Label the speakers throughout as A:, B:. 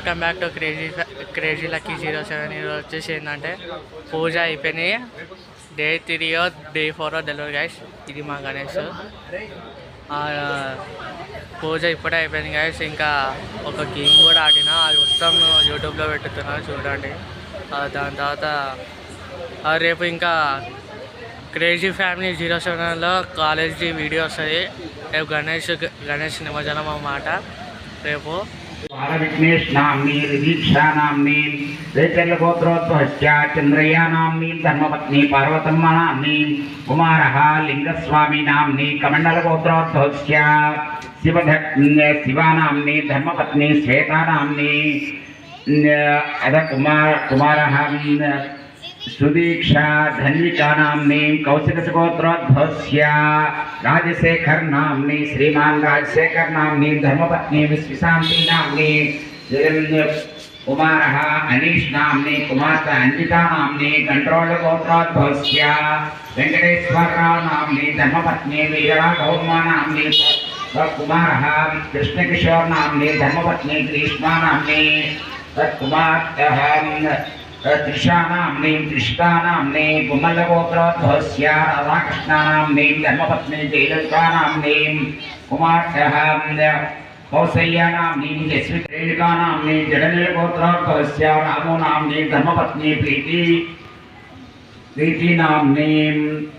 A: Welcome back to crazy lucky 07. ఈరోజు వచ్చేసి ఏంటంటే పూజ అయిపోయినాయి. డే 3 డే 4 తెలియదు గైస్. ఇది మా గణేష్. పూజ ఇప్పుడే అయిపోయింది గైస్. ఇంకా ఒక గేమ్ కూడా ఆడినా, అది మొత్తం యూట్యూబ్లో పెట్టుతున్నా చూడండి. దాని తర్వాత రేపు ఇంకా క్రేజీ ఫ్యామిలీ 07లో కాలేజీ వీడియో వస్తుంది. రేపు గణేష్ నిమజ్జనం అన్నమాట. రేపు
B: विघ्नेश नाम्नी दीक्षा नाम्नी वैकल्यगोत्रोद्भवस्य चंद्रया नाम्नी धर्मपत्नी पार्वतम्म नाम्नी कुमारः लिंगस्वामी नाम्नी कमंडलगोत्रोद्भवस्य शिवा नाम्नी धर्मपत्नी श्वेता नाम्नी कुमारः सुदीक्षा धन्विका नाम्नी कौशिकगोत्रोद्भवस्य राजशेखर नाम्नी श्रीमान राजशेखर नाम्नी धर्मपत्नी विश्वशांति नाम्नी कुमारः अनीश नाम्नी कुमारता अन्विता नाम्नी कंट्रोलगोत्रोद्भवस्य वेंकटेश्वर नाम्नी धर्मपत्नी वीरराघवम्मा नाम्नी कुमारः कृष्णकिशोर नाम्नी धर्मपत्नी ग्रीष्मा नाम्नी कुमारः त्रिषा नाम्नी कृष्णा नाम्नी कुमलगोत्रोद्भवस्य राधाकृष्णा नाम्नी धर्मपत्नी जयललिता नाम्नी कुमारः कौसल्या नाम्नी यशविका नाम्नी जडनिलगोत्रोद्भवस्य रामो नाम्नी धर्मपत्नी प्रीति नाम्नी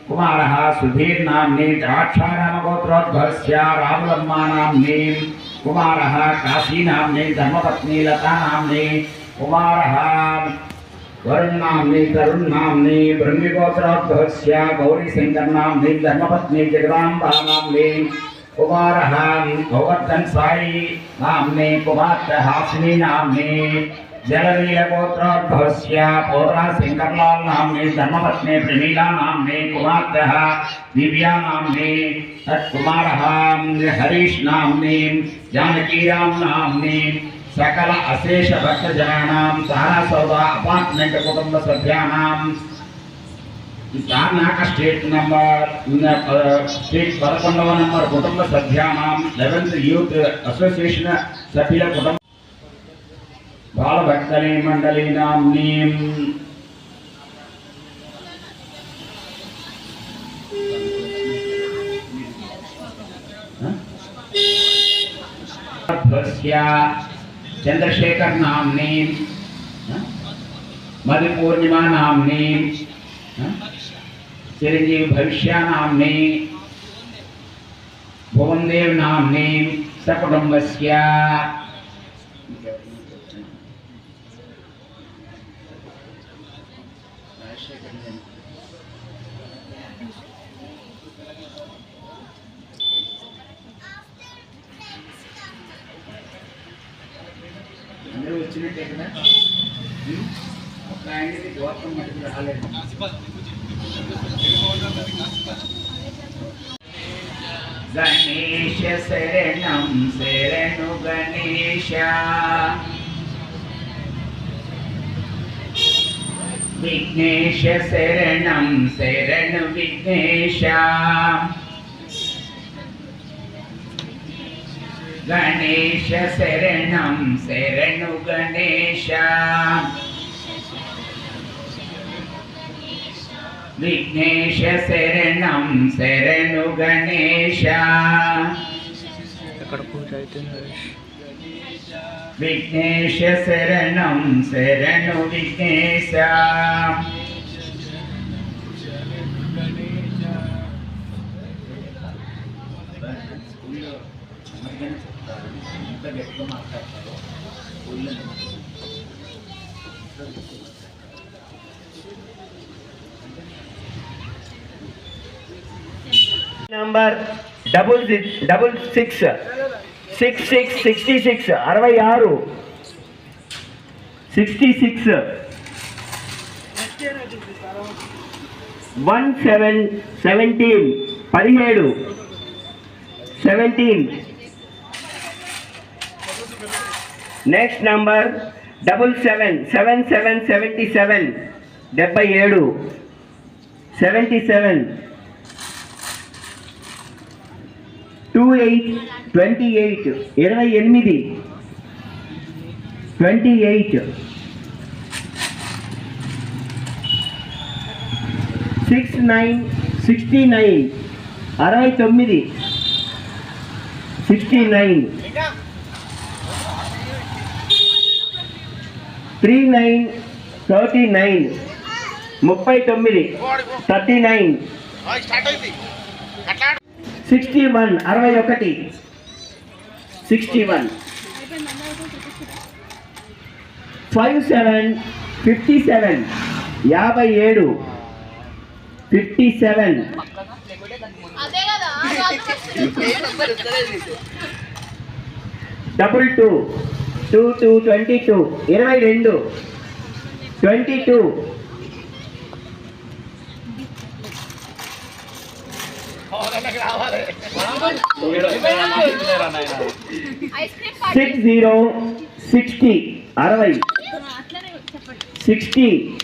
B: कुमारः सुधीर नाम्नी द्राक्षारामगोत्रोद्भवस्य रामलम्मा नाम्नी कुमारः काशी नाम्नी धर्मपत्नी लता नाम्नी कुमारः वरुण नाम्नी तरुण नाम्नी ब्रह्मगोत्रोद्भवस्य गौरीशंकर नाम्नी धर्मपत्नी जगदाम्बा नाम्नी कुमारः गोवर्धन साई नाम्नी कुमारः हासिनी नाम्नी जलवीरगोत्रोद्भवस्य पौरा शंकरलाल नाम्नी धर्मपत्नी प्रमीला नाम्नी कुमारः दिव्या नाम्नी कुमारः हरीश नाम्नी जानकीराम नाम्नी सकल अशेष भक्तजनानां सारासौदा अपार्टमेंट कुटुंब सभ्यानां कर्नाटक स्टेट नंबर स्टेट 11వ नंबर कुटुंब सभ्यानां 11th यूथ एसोसिएशन सभ्युल कुटुंब बाल भक्तली मंडली नाम्नी चंद्रशेखर नाम्नी मधु पूर्णिमा नाम्नी चिरंजीव भविष्य नाम्नी भुवनदेव नाम्नी सकुटुंबस्य गणेश शरणं शरणु गणेश विघ्नेश शरणं शरणु विघ्नेश गणेश शरणं शरणु गणेश विघ्नेश शरणं शरणु गणेश विघ्नेश शरणं शरणु Vighnesh
C: number 66 66 66 66 66 17 17 17 next number 77 77 77 77 77 28 28 28 28, 69, 69, 69, 69, 39, 39, 39, 39, 61, 61, 61, 57, 57, 57, 57, double 2, 2, 2, 22, 22, 22, 60, 60, 60, 60,